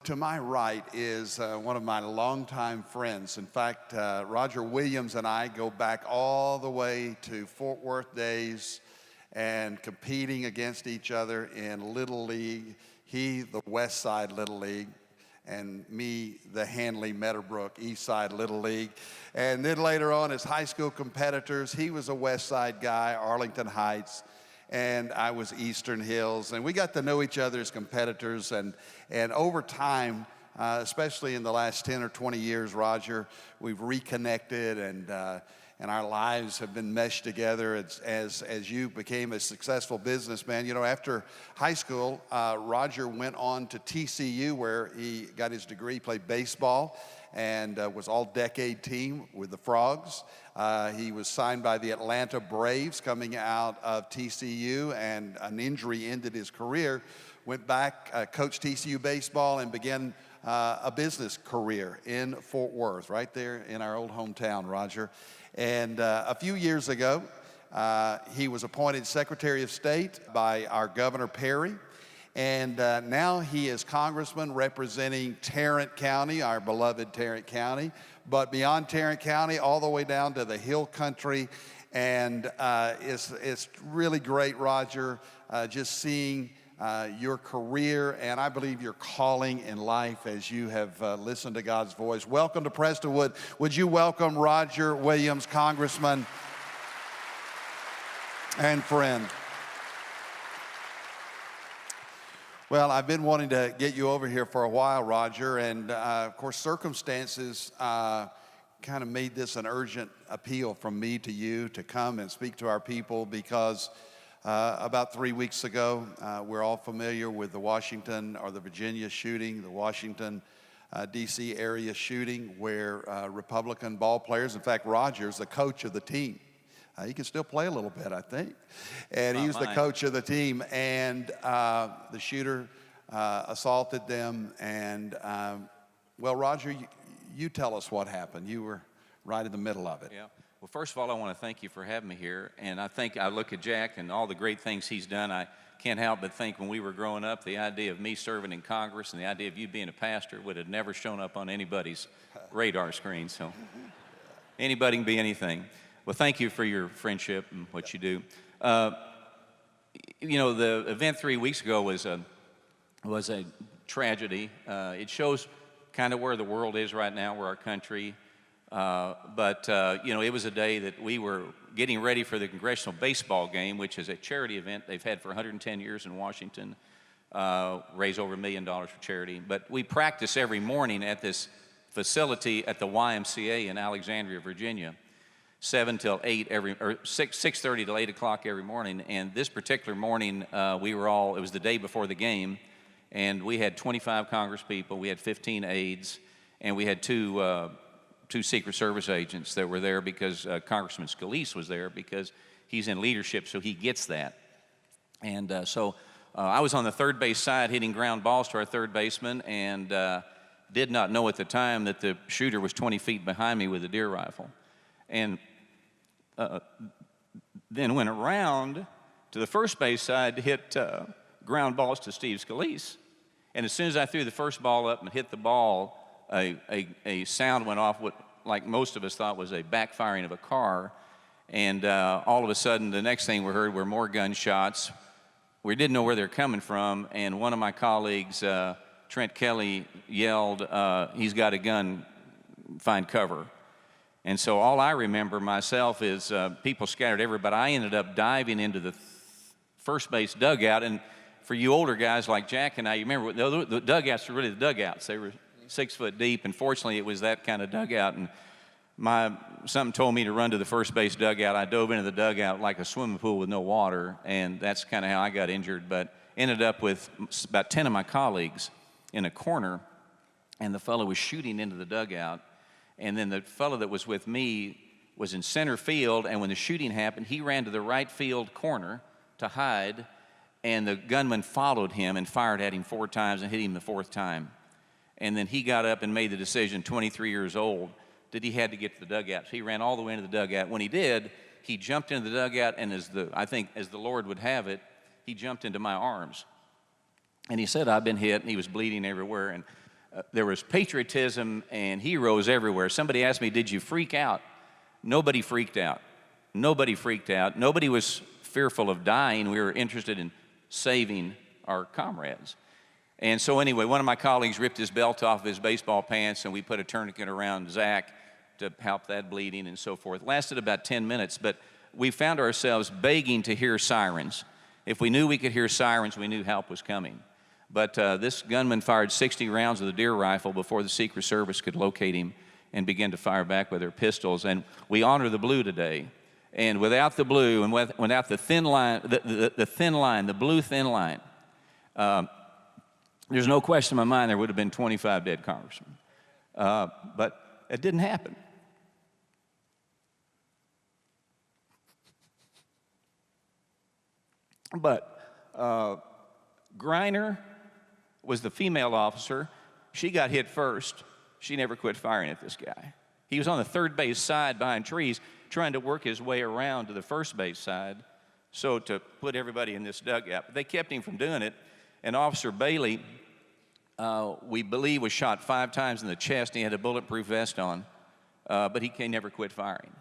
To my right is one of my longtime friends. In fact, Roger Williams and I go back all the way to Fort Worth days and competing against each other in Little League. He, the West Side Little League, and me, the Hanley Meadowbrook East Side Little League. And then later on as high school competitors, he was a West Side guy, Arlington Heights, and I was Eastern Hills. And we got to know each other as competitors, and over time, especially in the last 10 or 20 years, Roger, we've reconnected, and our lives have been meshed together as you became a successful businessman. You know, after high school, Roger went on to TCU, where he got his degree, played baseball, and was all-decade team with the Frogs. He was signed by the Atlanta Braves coming out of TCU, and an injury ended his career. Went back, coached TCU baseball, and began a business career in Fort Worth, right there in our old hometown, Roger. And a few years ago, he was appointed Secretary of State by our Governor Perry. And now he is Congressman representing Tarrant County, our beloved Tarrant County, but beyond Tarrant County, all the way down to the Hill Country. And it's really great, Roger, just seeing your career, and I believe your calling in life as you have listened to God's voice. Welcome to Prestonwood. Would you welcome Roger Williams, Congressman and friend? Well, I've been wanting to get you over here for a while, Roger, and of course circumstances kind of made this an urgent appeal from me to you to come and speak to our people, because about 3 weeks ago, we're all familiar with the Washington or the Virginia shooting, the Washington, D.C. area shooting, where Republican ball players, in fact, Roger's the coach of the team. He can still play a little bit, I think. And he was the coach of the team, and the shooter assaulted them. And, well, Roger, you tell us what happened. You were right in the middle of it. Yeah. Well, first of all, I want to thank you for having me here. And I look at Jack and all the great things he's done. I can't help but think when we were growing up, the idea of me serving in Congress and the idea of you being a pastor would have never shown up on anybody's radar screen. So anybody can be anything. Well, thank you for your friendship and what you do. You know, the event 3 weeks ago was a tragedy. It shows kind of where the world is right now, where our country. But you know, it was a day that we were getting ready for the Congressional Baseball Game, which is a charity event they've had for 110 years in Washington, raise over $1 million for charity. But we practice every morning at this facility at the YMCA in Alexandria, Virginia, 7 till 8 or 6:30 till 8 o'clock every morning. And this particular morning, it was the day before the game, and we had 25 congresspeople, we had 15 aides, and we had two Secret Service agents that were there because Congressman Scalise was there because he's in leadership, so he gets that. And so I was on the third base side hitting ground balls to our third baseman, and did not know at the time that the shooter was 20 feet behind me with a deer rifle. And then went around to the first base side to hit ground balls to Steve Scalise. And as soon as I threw the first ball up and hit the ball, a sound went off, what like most of us thought was a backfiring of a car. And all of a sudden, the next thing we heard were more gunshots. We didn't know where they're coming from. And one of my colleagues, Trent Kelly, yelled, "He's got a gun, find cover." And so all I remember myself is people scattered everywhere, but I ended up diving into the first base dugout. And for you older guys like Jack and I, you remember the dugouts were really the dugouts. They were 6 foot deep, and fortunately it was that kind of dugout. And something told me to run to the first base dugout. I dove into the dugout like a swimming pool with no water, and that's kind of how I got injured. But ended up with about 10 of my colleagues in a corner, and the fellow was shooting into the dugout. And then the fellow that was with me was in center field, and when the shooting happened, he ran to the right field corner to hide, and the gunman followed him and fired at him 4 times and hit him the 4th time. And then he got up and made the decision, 23 years old, that he had to get to the dugout. So he ran all the way into the dugout. When he did, he jumped into the dugout, and I think as the Lord would have it, he jumped into my arms. And he said, "I've been hit," and he was bleeding everywhere. And there was patriotism and heroes everywhere. Somebody asked me, did you freak out? Nobody freaked out. Nobody freaked out. Nobody was fearful of dying. We were interested in saving our comrades. And so anyway, one of my colleagues ripped his belt off of his baseball pants, and we put a tourniquet around Zach to help that bleeding and so forth. It lasted about 10 minutes, but we found ourselves begging to hear sirens. If we knew we could hear sirens, we knew help was coming. But this gunman fired 60 rounds of the deer rifle before the Secret Service could locate him and begin to fire back with their pistols. And we honor the blue today. And without the blue and without the thin line, the thin line, the blue thin line, there's no question in my mind there would have been 25 dead congressmen. But it didn't happen. But Griner was the female officer. She got hit first. She never quit firing at this guy. He was on the third base side behind trees trying to work his way around to the first base side so to put everybody in this dugout. But they kept him from doing it. And Officer Bailey, we believe, was shot 5 times in the chest. He had a bulletproof vest on, but he never quit firing.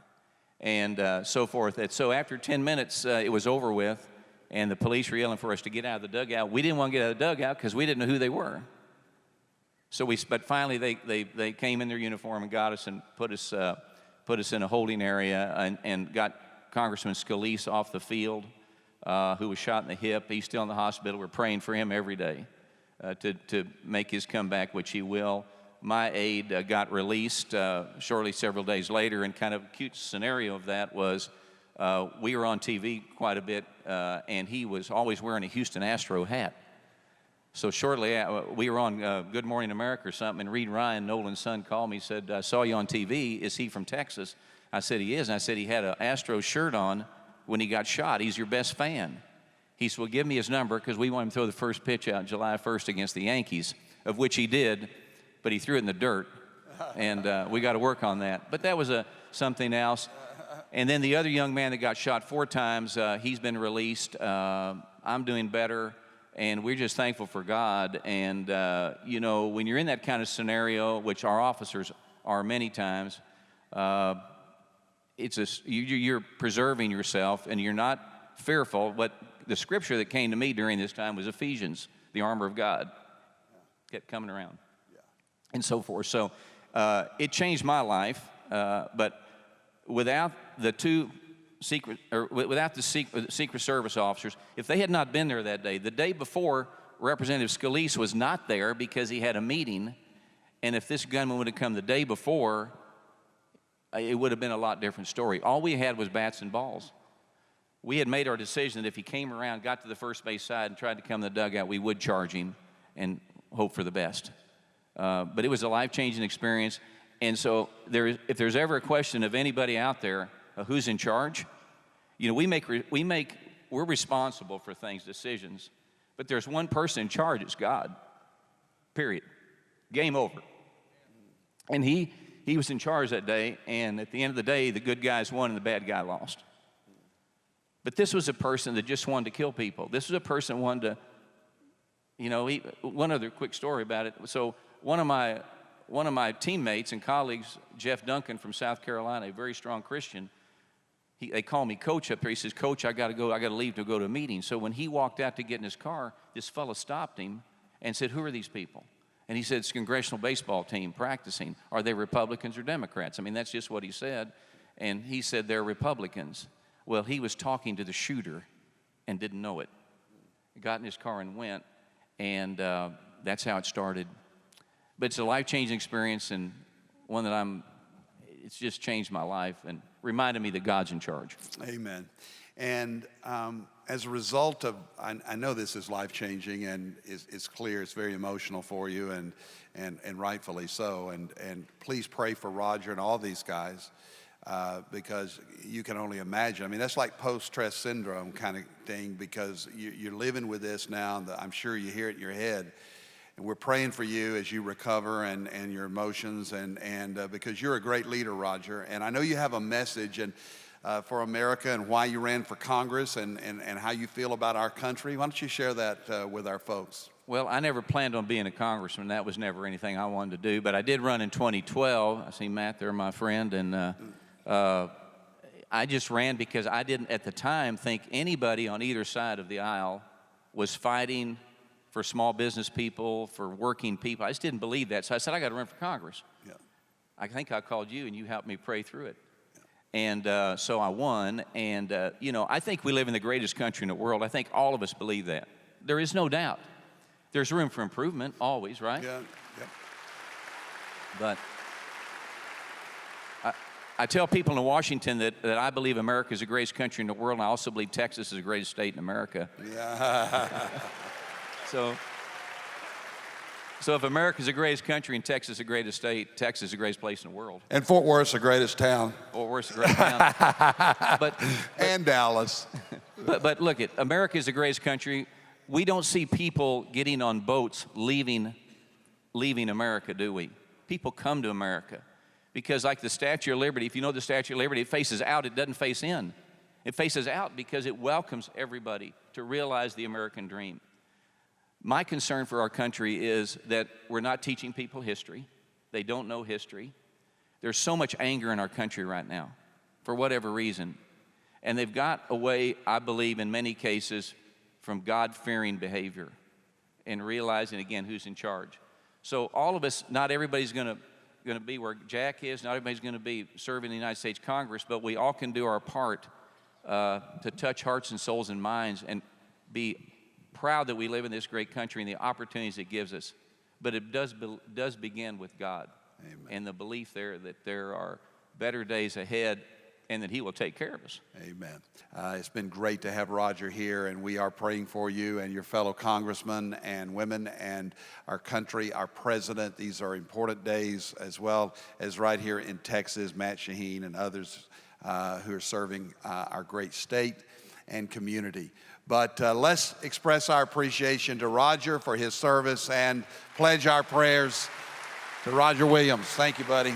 And so forth. And so after 10 minutes, it was over with. And the police were yelling for us to get out of the dugout. We didn't want to get out of the dugout because we didn't know who they were. So but finally they came in their uniform and got us and put us in a holding area and got Congressman Scalise off the field, who was shot in the hip. He's still in the hospital. We're praying for him every day to make his comeback, which he will. My aide got released shortly several days later, and kind of a cute scenario of that was we were on TV quite a bit, and he was always wearing a Houston Astro hat. So shortly, we were on Good Morning America or something, and Reed Ryan, Nolan's son, called me, said, I saw you on TV. Is he from Texas? I said, he is. And I said, he had an Astro shirt on when he got shot. He's your best fan. He said, well, give me his number because we want him to throw the first pitch out July 1st against the Yankees, of which he did, but he threw it in the dirt, and we got to work on that. But that was something else. And then the other young man that got shot 4 times, he's been released. I'm doing better. And we're just thankful for God. And, you know, when you're in that kind of scenario, which our officers are many times, you're preserving yourself and you're not fearful. But the scripture that came to me during this time was Ephesians, the armor of God. Kept coming around. And so forth. So it changed my life. But without the Secret Service officers, if they had not been there that day, the day before, Representative Scalise was not there because he had a meeting, and if this gunman would have come the day before, it would have been a lot different story. All we had was bats and balls. We had made our decision that if he came around, got to the first base side, and tried to come in the dugout, we would charge him and hope for the best. But it was a life-changing experience, and so if there's ever a question of anybody out there who's in charge, you know, we're responsible for things, decisions, but there's one person in charge, it's God, period. Game over. And he was in charge that day, and at the end of the day, the good guys won and the bad guy lost. But this was a person that just wanted to kill people. This was a person who wanted to, you know, one other quick story about it. So one of my teammates and colleagues, Jeff Duncan from South Carolina, a very strong Christian, they call me Coach up there. He says, Coach, I got to leave to go to a meeting. So when he walked out to get in his car, this fellow stopped him and said, who are these people? And he said, it's a congressional baseball team practicing. Are they Republicans or Democrats? I mean, that's just what he said. And he said, they're Republicans. Well, he was talking to the shooter and didn't know it. He got in his car and went, and that's how it started. But it's a life-changing experience, and one that it's just changed my life and reminded me that God's in charge. Amen. And as a result of, I know this is life-changing, and it's clear it's very emotional for you, and rightfully so. And please pray for Roger and all these guys, because you can only imagine. I mean, that's like post-stress syndrome kind of thing, because you're living with this now, and I'm sure you hear it in your head. And we're praying for you as you recover and your emotions, and because you're a great leader, Roger. And I know you have a message for America and why you ran for Congress and how you feel about our country. Why don't you share that with our folks? Well, I never planned on being a congressman. That was never anything I wanted to do. But I did run in 2012. I see Matt there, my friend. And I just ran because I didn't, at the time, think anybody on either side of the aisle was fighting for small business people, for working people. I just didn't believe that. So I said, I got to run for Congress. Yeah. I think I called you, and you helped me pray through it. And so I won. And, you know, I think we live in the greatest country in the world. I think all of us believe that. There is no doubt. There's room for improvement, always, right? Yeah. Yep. But I tell people in Washington that I believe America is the greatest country in the world, and I also believe Texas is the greatest state in America. Yeah. So if America's the greatest country and Texas is the greatest state, Texas is the greatest place in the world. And Fort Worth's the greatest town. Fort Worth's the greatest town. And Dallas. But look, America is the greatest country. We don't see people getting on boats leaving America, do we? People come to America because, like the Statue of Liberty, if you know the Statue of Liberty, it faces out, it doesn't face in. It faces out because it welcomes everybody to realize the American dream. My concern for our country is that we're not teaching people history. They don't know history. There's so much anger in our country right now, for whatever reason. And they've got away, I believe, in many cases, from God-fearing behavior and realizing, again, who's in charge. So all of us, not everybody's going to be where Jack is. Not everybody's going to be serving in the United States Congress, but we all can do our part to touch hearts and souls and minds and be proud that we live in this great country and the opportunities it gives us. But it does begin with God. Amen. And the belief there that there are better days ahead and that he will take care of us. Amen. It's been great to have Roger here, and we are praying for you and your fellow congressmen and women and our country, our president. These are important days, as well as right here in Texas, Matt Shaheen and others who are serving our great state and community. But let's express our appreciation to Roger for his service and pledge our prayers to Roger Williams. Thank you, buddy.